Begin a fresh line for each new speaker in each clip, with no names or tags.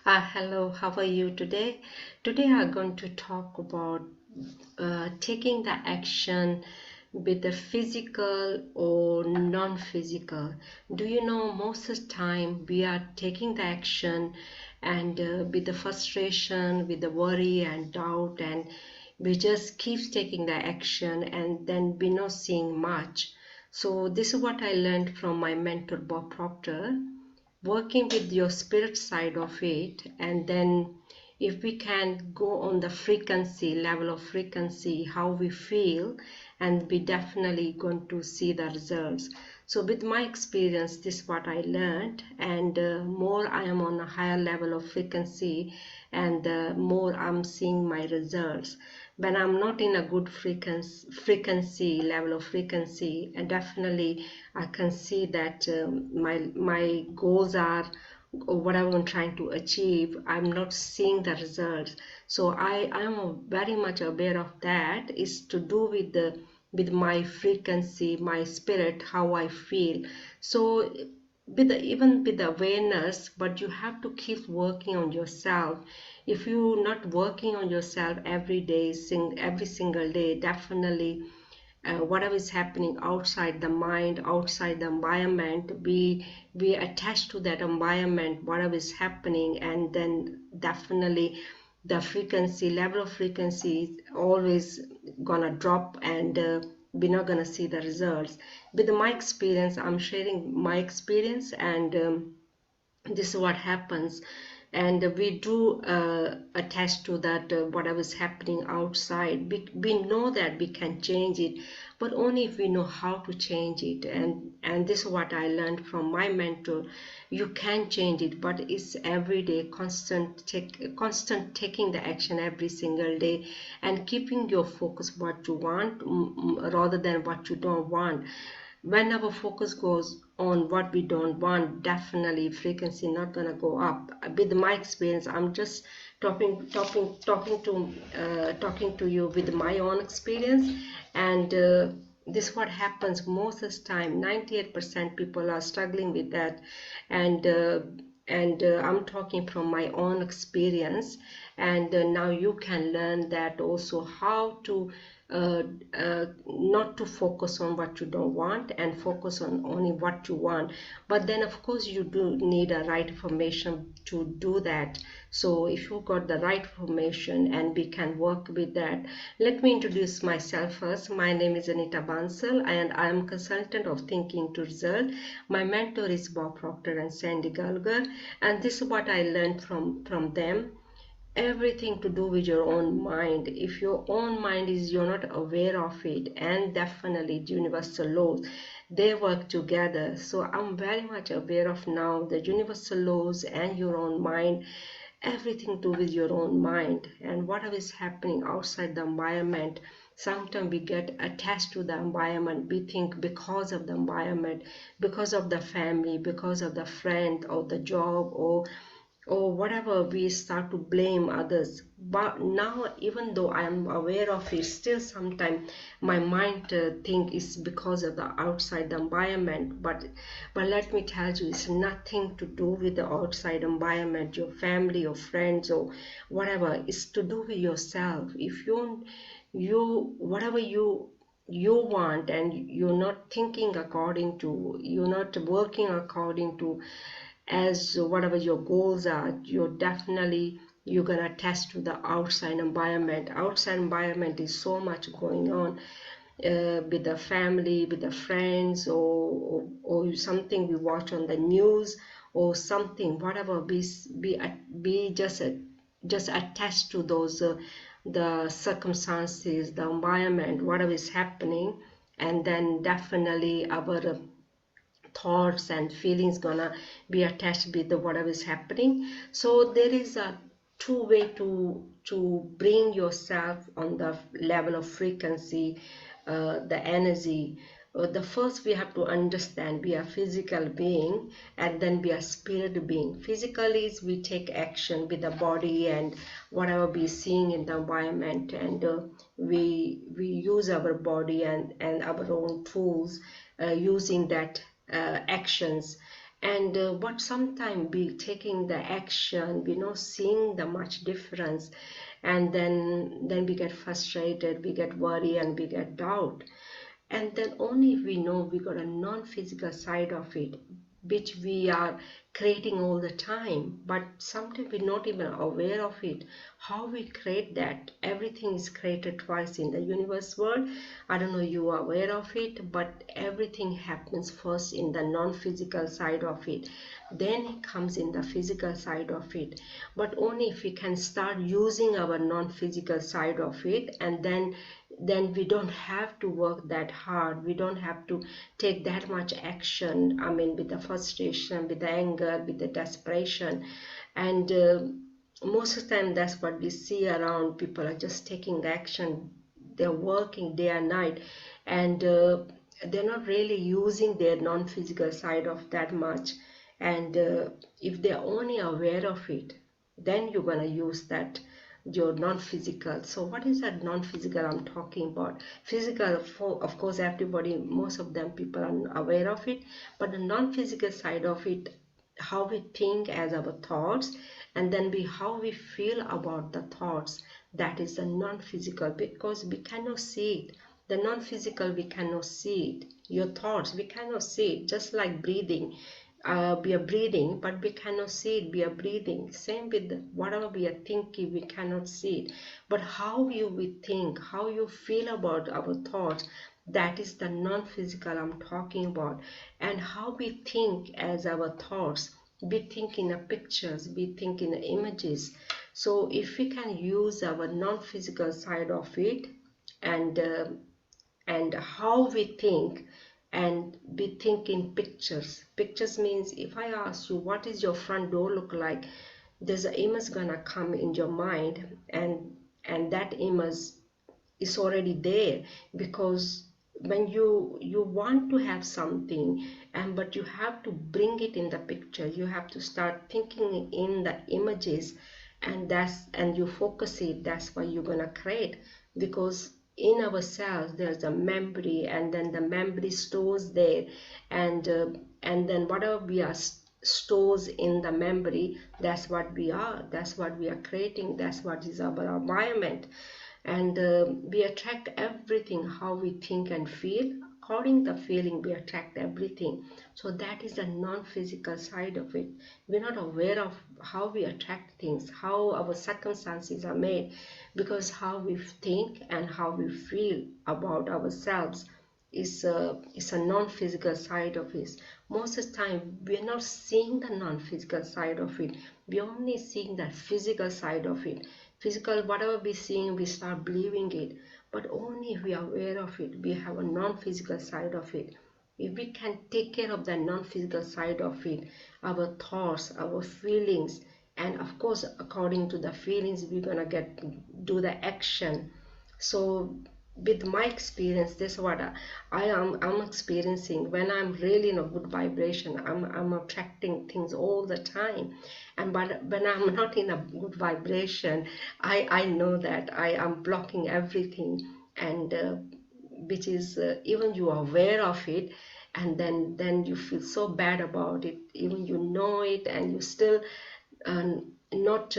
Hello, how are you today? Today I'm going to talk about taking the action with the physical or non-physical. Do you know most of the time we are taking the action and with the frustration, with the worry and doubt, and we just keep taking the action and then we're not seeing much. So this is what I learned from my mentor Bob Proctor, working with your spirit side of it, and then if we can go on the frequency level of frequency how we feel, and we definitely going to see the results. So with my experience, this is what I learned, and more I am on a higher level of frequency, and more I'm seeing my results. When I'm not in a good frequency level of frequency, and definitely I can see that my goals are, or whatever I'm trying to achieve, I'm not seeing the results. So I am very much aware of that. Is to do with the with my frequency, my spirit, how I feel. So with even with awareness, but you have to keep working on yourself. If you're not working on yourself every day, every single day, definitely whatever is happening outside the mind, outside the environment, we attach to that environment, whatever is happening, and then definitely the frequency level of frequency is always gonna drop, and we're not gonna see the results. With my experience, I'm sharing my experience, and this is what happens. And we do attach to that whatever is happening outside. We know that we can change it, but only if we know how to change it. And this is what I learned from my mentor. You can change it, but it's every day, constant taking the action every single day, and keeping your focus what you want, rather than what you don't want. When our focus goes on what we don't want, definitely frequency not gonna go up. With my experience, I'm just talking to you with my own experience, and this what happens most of the time. 98% people are struggling with that, and I'm talking from my own experience, and now you can learn that also how to not to focus on what you don't want, and focus on only what you want. But then of course you do need a right information to do that. So if you got the right information, and we can work with that. Let me introduce myself first. My name is Anita Bansal, and I am consultant of thinking to result. My mentor is Bob Proctor and Sandy Gallagher, and this is what I learned from them. Everything to do with your own mind. If your own mind is, you're not aware of it, and definitely the universal laws, they work together. So I'm very much aware of now the universal laws and your own mind. Everything to do with your own mind, and whatever is happening outside the environment, sometimes we get attached to the environment. We think because of the environment, because of the family, because of the friend, or the job, or whatever, we start to blame others. But now, even though I am aware of it, still sometimes my mind think it's because of the outside environment. But let me tell you, it's nothing to do with the outside environment, your family or friends or whatever. It's to do with yourself. If you whatever you want, and you're not thinking according to, you're not working according to as whatever your goals are, you're gonna test to the outside environment. Outside environment is so much going on, with the family, with the friends, or something we watch on the news, or something, whatever, we just attached to those the circumstances, the environment, whatever is happening, and then definitely our thoughts and feelings gonna be attached with the whatever is happening. So there is a two way to bring yourself on the level of frequency, the energy. The first, we have to understand we are physical being, and then we are spirit being. Physically is we take action with the body and whatever we seeing in the environment, and we use our body and our own tools, using that actions. And but sometimes we taking the action, we not seeing the much difference, and then we get frustrated, we get worried, and we get doubt. And then only if we know we got a non-physical side of it, which we are creating all the time, but sometimes we're not even aware of it, how we create that. Everything is created twice in the universe world. I don't know you are aware of it, but everything happens first in the non-physical side of it, then it comes in the physical side of it. But only if we can start using our non-physical side of it, and then we don't have to work that hard, we don't have to take that much action, I mean, with the frustration, with the anger, with the desperation. And most of the time that's what we see around. People are just taking the action, they're working day and night, and they're not really using their non-physical side of that much. And if they're only aware of it, then you're going to use that, your non-physical. So what is that non-physical I'm talking about? Physical, for of course everybody, most of them people are aware of it, but the non-physical side of it, how we think as our thoughts, and then how we feel about the thoughts, that is the non-physical, because we cannot see it. The non-physical, we cannot see it. Your thoughts, we cannot see it. Just like breathing, we are breathing, but we cannot see it. We are breathing. Same with whatever we are thinking, we cannot see it. But how you we think, how you feel about our thoughts, that is the non-physical I'm talking about. And how we think as our thoughts, we think in pictures, we think in images. So if we can use our non-physical side of it, and how we think, and we think in pictures. Pictures means if I ask you what is your front door look like, there's an image gonna come in your mind, and that image is already there. Because when you want to have something, and but you have to bring it in the picture, you have to start thinking in the images, and you focus it, that's what you're gonna create. Because in ourselves there's a memory, and then the memory stores there, and then whatever we are stores in the memory, that's what we are, that's what we are creating, that's what is our environment. And we attract everything how we think and feel. According to the feeling, we attract everything. So that is the non-physical side of it. We're not aware of how we attract things, how our circumstances are made, because how we think and how we feel about ourselves is a non-physical side of it. Most of the time we're not seeing the non-physical side of it, we're only seeing that physical side of it. Physical, whatever we seeing, we start believing it. But only if we are aware of it, we have a non-physical side of it. If we can take care of the non-physical side of it, our thoughts, our feelings, and of course according to the feelings we're gonna do the action. So with my experience, this is what I'm experiencing. When I'm really in a good vibration, I'm attracting things all the time. And but when I'm not in a good vibration, I know that I am blocking everything. And which is even you are aware of it, and then you feel so bad about it, even you know it, and you still not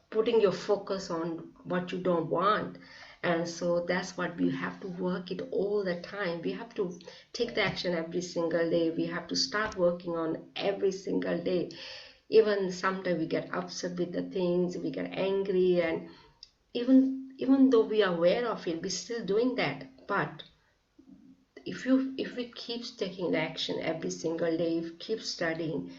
putting your focus on what you don't want. And so that's what we have to work it all the time. We have to take the action every single day. We have to start working on every single day. Even sometimes we get upset with the things, we get angry, and even though we are aware of it, we're still doing that. But if we keep taking the action every single day, if we keep studying,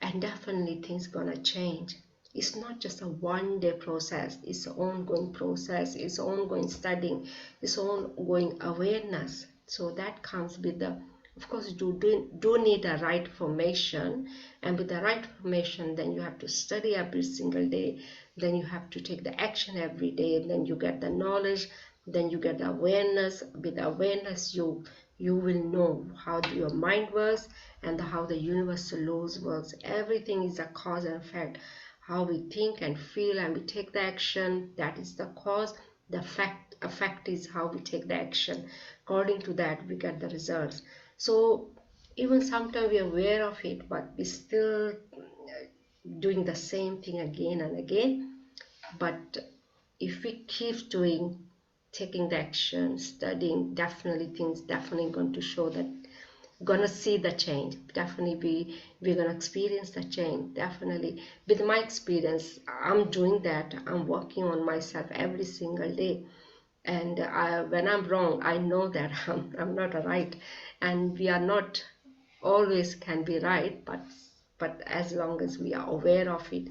and definitely things gonna change. It's not just a one day process, it's an ongoing process, it's ongoing studying, it's ongoing awareness. So that comes with the, of course you do need the right information, and with the right information then you have to study every single day, then you have to take the action every day, and then you get the knowledge, then you get the awareness. With the awareness you will know how your mind works, and how the universal laws works. Everything is a cause and effect. How we think and feel and we take the action, that is the cause. The effect is how we take the action. According to that we get the results. So even sometimes we are aware of it, but we still doing the same thing again and again. But if we keep doing, taking the action, studying, definitely things definitely going to show that, gonna see the change. Definitely we're gonna experience the change. Definitely with my experience, I'm doing that. I'm working on myself every single day. And when I'm wrong, I know that I'm not right, and we are not always can be right, but as long as we are aware of it,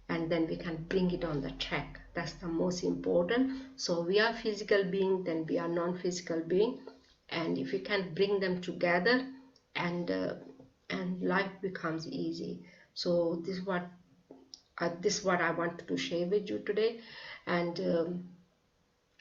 and then we can bring it on the track. That's the most important. So we are physical being, then we are non-physical being, and if you can bring them together, and life becomes easy. So this is what I wanted to share with you today. And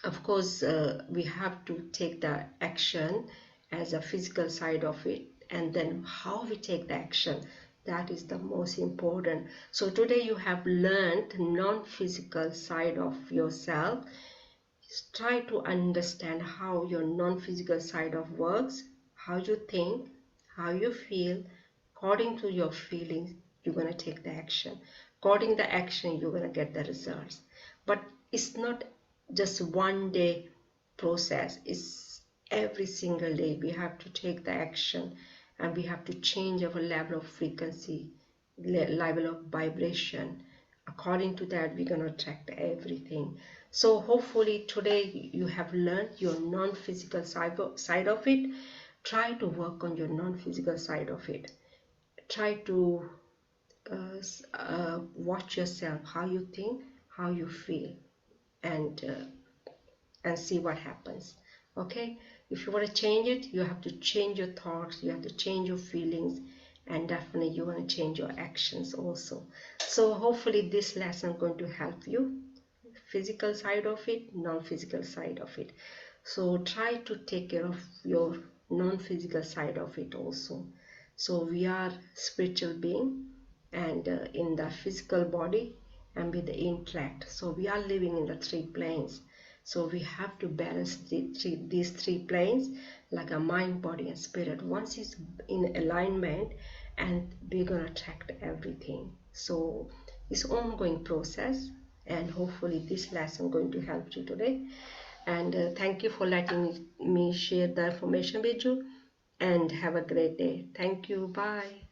of course, we have to take the action as a physical side of it, and then how we take the action, that is the most important. So today you have learned non-physical side of yourself. Try to understand how your non-physical side of works, how you think, how you feel. According to your feelings, you're going to take the action. According to the action, you're going to get the results. But it's not just one day process. It's every single day we have to take the action, and we have to change our level of frequency, level of vibration. According to that, we're going to attract everything. So hopefully today you have learned your non-physical side of it. Try to work on your non-physical side of it. Try to watch yourself, how you think, how you feel, and see what happens. Okay, if you want to change it, you have to change your thoughts, you have to change your feelings, and definitely you want to change your actions also. So hopefully this lesson is going to help you, physical side of it, non-physical side of it. So try to take care of your non-physical side of it also. So we are spiritual being, and in the physical body and with the intellect. So we are living in the three planes. So we have to balance these three planes, like a mind, body, and spirit. Once it's in alignment, and we're gonna attract everything. So it's an ongoing process, and hopefully this lesson going to help you today. And thank you for letting me share the information with you, and have a great day. Thank you. Bye.